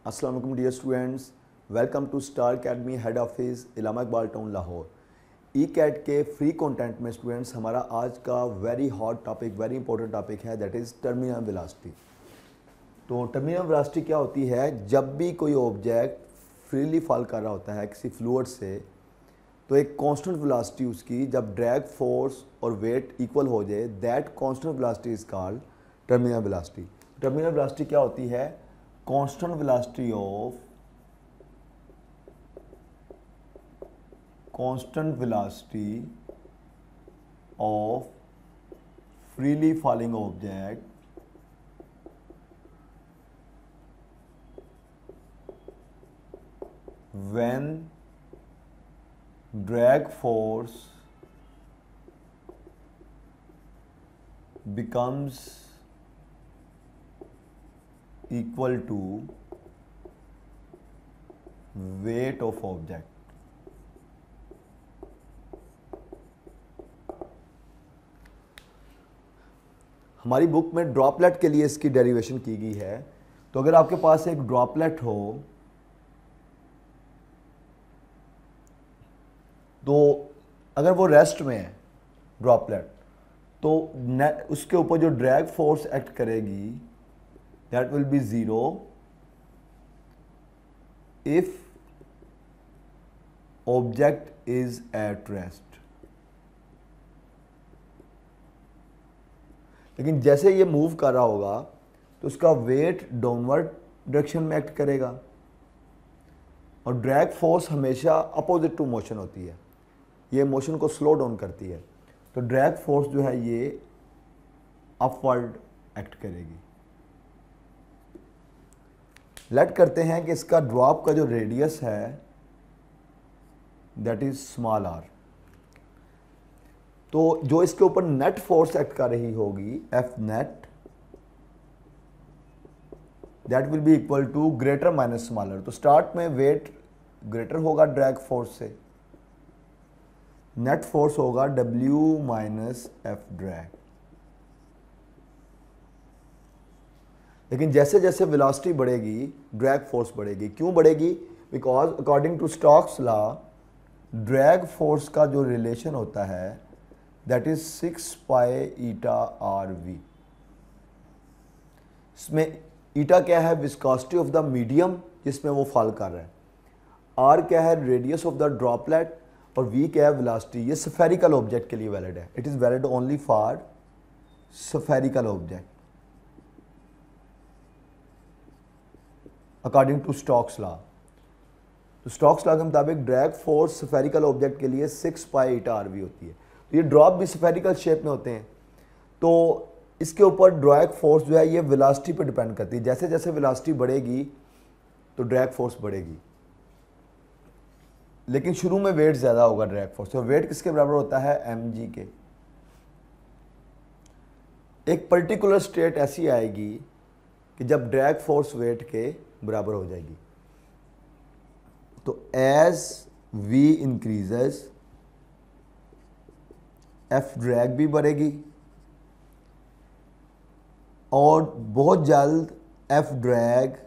अस्सलाम वालेकुम dear students, welcome to Star Academy head office Allama Iqbal Town Lahore. E Cat के free content में students हमारा आज का very hot topic, very important topic है, दैट इज़ टर्मिनल वेलोसिटी। तो टर्मिनल वेलोसिटी क्या होती है? जब भी कोई ऑब्जेक्ट फ्रीली फॉल कर रहा होता है किसी फ्लूइड से, तो एक कांस्टेंट वेलोसिटी उसकी जब ड्रैग फोर्स और वेट इक्वल हो जाए, that constant velocity is called terminal velocity. Terminal velocity क्या होती है? Constant velocity of freely falling object when drag force becomes equal to weight of object। हमारी बुक में ड्रॉपलेट के लिए इसकी डेरिवेशन की गई है। तो अगर आपके पास एक ड्रॉपलेट हो तो अगर वो रेस्ट में है ड्रॉपलेट, तो उसके ऊपर जो ड्रैग फोर्स एक्ट करेगी that will be zero if object is at rest. लेकिन जैसे ये मूव कर रहा होगा तो उसका वेट डाउनवर्ड डायरेक्शन में एक्ट करेगा, और ड्रैग फोर्स हमेशा अपोजिट टू मोशन होती है, ये मोशन को स्लो डाउन करती है। तो ड्रैग फोर्स जो है ये अपवर्ड एक्ट करेगी। लेट करते हैं कि इसका ड्रॉप का जो रेडियस है दैट इज स्मॉल आर। तो जो इसके ऊपर नेट फोर्स एक्ट कर रही होगी F net, that will be equal to greater minus smaller. तो स्टार्ट में वेट ग्रेटर होगा ड्रैग फोर्स से, नेट फोर्स होगा W माइनस एफ ड्रैग। लेकिन जैसे जैसे वेलोसिटी बढ़ेगी ड्रैग फोर्स बढ़ेगी। क्यों बढ़ेगी? Because according to Stokes law drag force का जो रिलेशन होता है that is 6 pi eta r v. इसमें ईटा क्या है? विस्कोसिटी ऑफ द मीडियम जिसमें वो फॉल कर रहा है, आर क्या है? रेडियस ऑफ द ड्रॉपलेट, और वी क्या है? वेलोसिटी। ये स्फेरिकल ऑब्जेक्ट के लिए वैलिड है, it is valid only for spherical object according to Stokes law. तो स्टोक्स लॉ के मुताबिक ड्रैग फोर्स स्फेरिकल ऑब्जेक्ट के लिए 6 पाई ईटा आर वी होती है। तो ये ड्रॉप भी स्फेरिकल शेप में होते हैं, तो इसके ऊपर ड्रैग फोर्स जो है ये वेलोसिटी पर डिपेंड करती है। जैसे जैसे वेलोसिटी बढ़ेगी तो ड्रैग फोर्स बढ़ेगी, लेकिन शुरू में वेट ज़्यादा होगा ड्रैग फोर्स। तो वेट किसके बराबर होता है? mg के। एक पर्टिकुलर स्टेट ऐसी आएगी कि जब ड्रैग फोर्स वेट के बराबर हो जाएगी। तो as v increases F drag भी बढ़ेगी, और बहुत जल्द एफ ड्रैग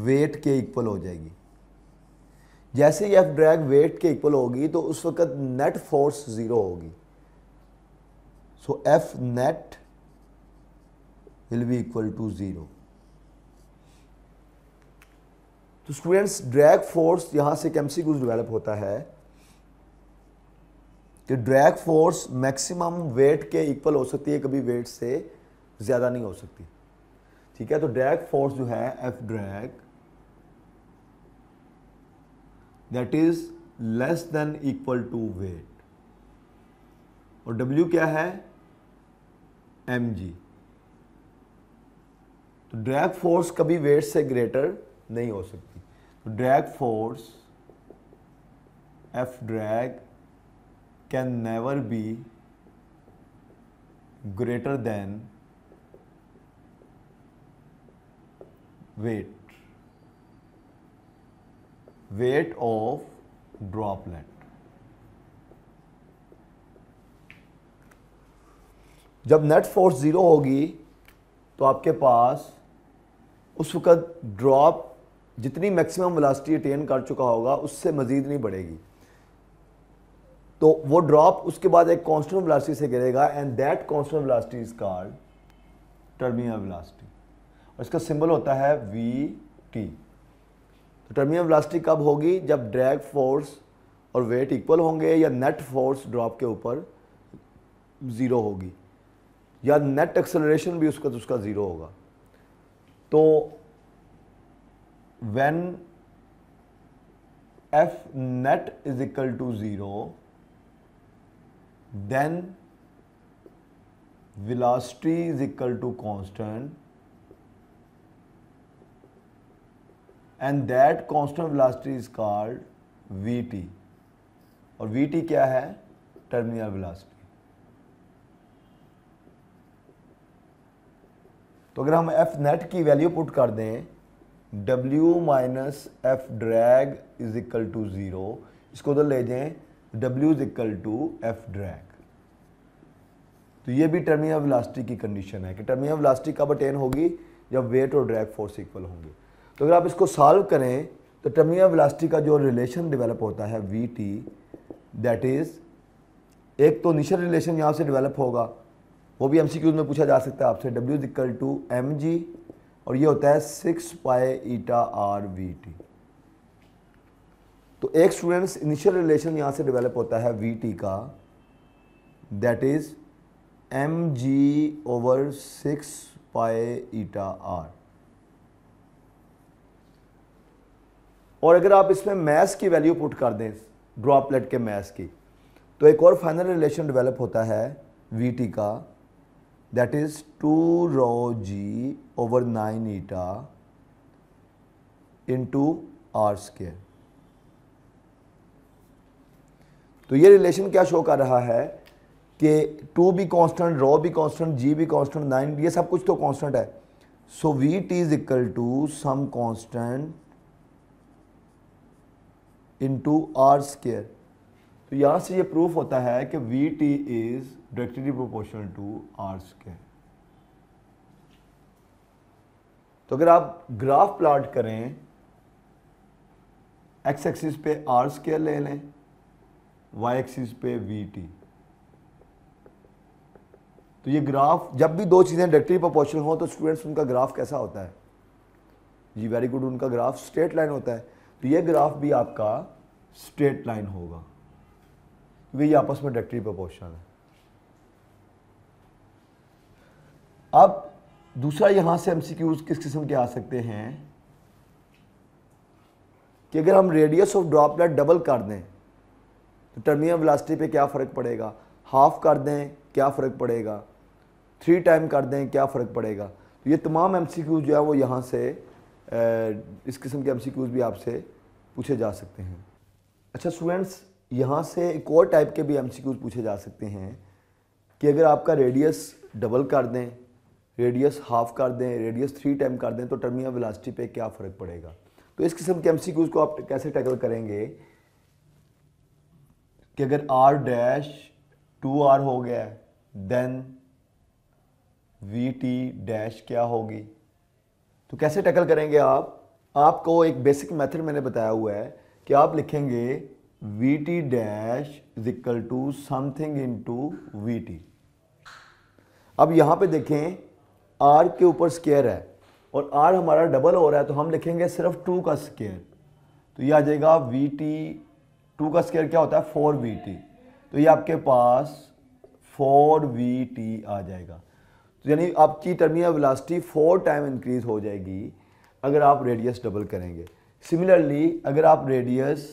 वेट के इक्वल हो जाएगी। जैसे ही एफ ड्रैग वेट के इक्वल होगी तो उस वक्त नेट फोर्स ज़ीरो होगी। So F net will be equal to zero. तो स्टूडेंट्स ड्रैग फोर्स यहां से एमसीक्यू डेवलप होता है कि ड्रैग फोर्स मैक्सिमम वेट के इक्वल हो सकती है, कभी वेट से ज़्यादा नहीं हो सकती। ठीक है, तो ड्रैग फोर्स जो है F drag that is less than equal to weight, और W क्या है? mg। तो ड्रैग फोर्स कभी वेट से ग्रेटर नहीं हो सकती। तो drag force F drag can never be greater than weight of droplet। जब नेट फोर्स ज़ीरो होगी तो आपके पास उस वक्त ड्रॉप जितनी मैक्सिमम वेलोसिटी अटेन कर चुका होगा उससे मज़ीद नहीं बढ़ेगी, तो वो ड्रॉप उसके बाद एक कांस्टेंट वेलोसिटी से गिरेगा and that constant velocity is called terminal velocity, और इसका सिंबल होता है वी टी। तो टर्मिनल वेलोसिटी कब होगी? जब ड्रैग फोर्स और वेट इक्वल होंगे, या नेट फोर्स ड्रॉप के ऊपर ज़ीरो होगी, या नेट एक्सेलरेशन भी उसका ज़ीरो होगा। तो when F net is equal to zero, then velocity is equal to constant and that constant velocity is called Vt, और Vt क्या है? Terminal velocity. तो अगर हम एफ नेट की वैल्यू पुट कर दें W minus F drag is equal to zero, इसको उधर ले जाएं, W is equal to F drag. तो ये भी टर्मिनल वेलोसिटी की कंडीशन है कि टर्मिनल वेलोसिटी कब अटेन होगी? जब वेट और ड्रैग फोर्स इक्वल होंगे। तो अगर आप इसको सॉल्व करें तो टर्मिनल वेलोसिटी का जो रिलेशन डेवलप होता है वी टी, दैट इज़, एक तो इनिशियल रिलेशन यहाँ से डेवलप होगा, वो भी एमसीक्यूज में पूछा जा सकता है आपसे, W is equal to m g, और ये होता है 6 pi eta r v t. तो एक स्टूडेंट्स इनिशियल रिलेशन यहाँ से डेवलप होता है वी टी का, that is m g over 6 pi eta r. और अगर आप इसमें मैस की वैल्यू पुट कर दें, ड्रॉपलेट के मैस की, तो एक और फाइनल रिलेशन डेवलप होता है वी टी का, that is 2 rho g over 9 eta into r square. तो ये रिलेशन क्या शो कर रहा है कि 2 भी कांस्टेंट, रो भी कांस्टेंट, जी भी कांस्टेंट, 9, ये सब कुछ तो कांस्टेंट है। So v t is equal to some constant into r square. तो यहाँ से ये प्रूफ होता है कि v t is directly proportional to r square. तो अगर आप ग्राफ प्लॉट करें, एक्स एक्सिस पे आर स्क्वायर ले लें, वाई एक्सिस पे वी टी, तो ये ग्राफ, जब भी दो चीज़ें डायरेक्टली प्रोपोर्शनल हो तो स्टूडेंट्स उनका ग्राफ कैसा होता है? जी वेरी गुड, उनका ग्राफ स्ट्रेट लाइन होता है। तो ये ग्राफ भी आपका स्ट्रेट लाइन होगा क्योंकि ये आपस में डायरेक्टली प्रोपोर्शनल है। अब दूसरा यहां से एमसीक्यूज किस किस्म के आ सकते हैं कि अगर हम रेडियस ऑफ ड्रॉपलेट डबल कर दें तो टर्मिनल वेलोसिटी पे क्या फ़र्क पड़ेगा, हाफ कर दें क्या फ़र्क पड़ेगा, 3 टाइम कर दें क्या फ़र्क पड़ेगा। तो ये तमाम एमसीक्यूज जो है वो यहाँ से इस किस्म के एमसीक्यूज भी आपसे पूछे जा सकते हैं। अच्छा स्टूडेंट्स, यहाँ से एक और टाइप के भी एमसीक्यूज पूछे जा सकते हैं कि अगर आपका रेडियस डबल कर दें, रेडियस हाफ कर दें, रेडियस 3 टाइम कर दें तो टर्मिनल वेलोसिटी पे क्या फ़र्क पड़ेगा। तो इस किस्म के एमसीक्यूज को आप कैसे टैकल करेंगे कि अगर r डैश 2r हो गया देन वी टी डैश क्या होगी। तो कैसे टैकल करेंगे आपको एक बेसिक मेथड मैंने बताया हुआ है कि आप लिखेंगे v t dash is equal to something into v t. अब यहाँ पे देखें r के ऊपर स्क्वायर है और r हमारा डबल हो रहा है तो हम लिखेंगे सिर्फ 2 का स्क्वायर, तो ये आ जाएगा वी टी, 2 का स्क्वायर क्या होता है 4vt, तो ये आपके पास 4vt आ जाएगा। तो यानी आपकी टर्मिनल वेलोसिटी 4 टाइम इंक्रीज हो जाएगी अगर आप रेडियस डबल करेंगे। सिमिलरली अगर आप रेडियस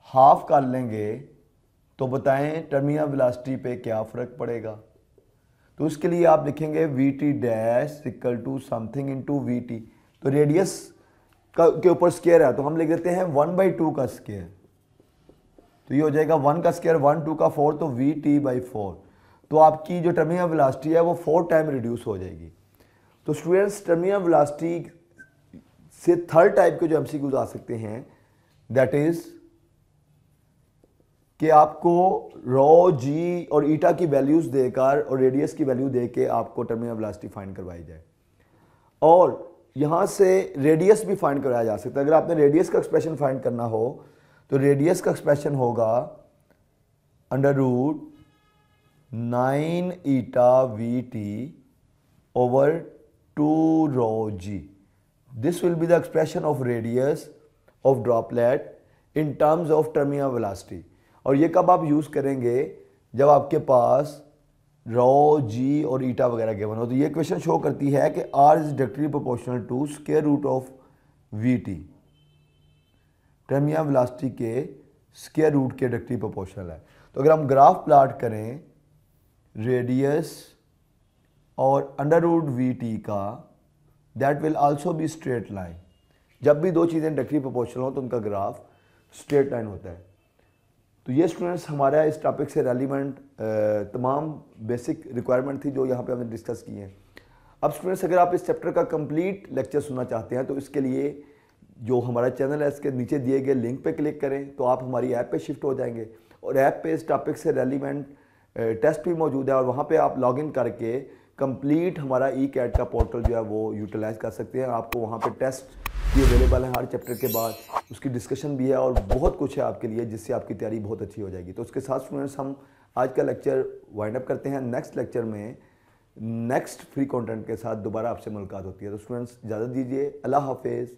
हाफ कर लेंगे तो बताएं टर्मिनल वेलोसिटी पे क्या फ़र्क पड़ेगा। तो उसके लिए आप लिखेंगे v t dash equal to something into v t. तो रेडियस के ऊपर स्क्वायर है तो हम लिख देते हैं 1/2 का स्क्वायर, तो ये हो जाएगा 1 का स्क्वायर 1, 2 का 4, तो वी टी बाई 4। तो आपकी जो टर्मिनल वेलोसिटी है वो 4 टाइम रिड्यूस हो जाएगी। तो स्टूडेंट्स टर्मिनल वेलोसिटी से थर्ड टाइप के जो एमसीक्यूज आ सकते हैं दैट इज कि आपको रो जी और ईटा की वैल्यूज देकर और रेडियस की वैल्यू देके आपको टर्मिनल वेलोसिटी फाइंड करवाई जाए, और यहाँ से रेडियस भी फाइंड कराया जा सकता है। अगर आपने रेडियस का एक्सप्रेशन फाइंड करना हो तो रेडियस का एक्सप्रेशन होगा under root 9 eta we T over 2 rho g. This will be the expression of radius of droplet in terms of terminal velocity. और ये कब आप यूज़ करेंगे, जब आपके पास रो जी और ईटा वगैरह गिवन हो। तो ये क्वेश्चन शो करती है कि r is directly proportional to square root of v t, terminal velocity के स्क्वायर रूट के डायरेक्टली प्रोपोर्शनल है। तो अगर हम ग्राफ प्लॉट करें रेडियस और अंडर रूट वी टी का, that will also be straight line. जब भी दो चीज़ें डायरेक्टली प्रोपोर्शनल हो तो उनका ग्राफ स्ट्रेट लाइन होता है। तो ये स्टूडेंट्स हमारा इस टॉपिक से रेलिवेंट तमाम बेसिक रिक्वायरमेंट थी जो यहाँ पे हमने डिस्कस की हैं। अब स्टूडेंट्स अगर आप इस चैप्टर का कंप्लीट लेक्चर सुनना चाहते हैं तो इसके लिए जो हमारा चैनल है इसके नीचे दिए गए लिंक पे क्लिक करें तो आप हमारी ऐप पे शिफ्ट हो जाएंगे, और ऐप पे इस टॉपिक से रेलिवेंट टेस्ट भी मौजूद है, और वहाँ पे आप लॉगिन करके कंप्लीट हमारा ई कैट का पोर्टल जो है वो यूटिलाइज कर सकते हैं। आपको वहाँ पे टेस्ट भी अवेलेबल है हर चैप्टर के बाद, उसकी डिस्कशन भी है और बहुत कुछ है आपके लिए जिससे आपकी तैयारी बहुत अच्छी हो जाएगी। तो उसके साथ स्टूडेंट्स हम आज का लेक्चर वाइंड अप करते हैं। नेक्स्ट लेक्चर में नेक्स्ट फ्री कंटेंट के साथ दोबारा आपसे मुलाकात होती है। तो स्टूडेंट्स इजाज़त दीजिए, अल्लाह हाफिज़।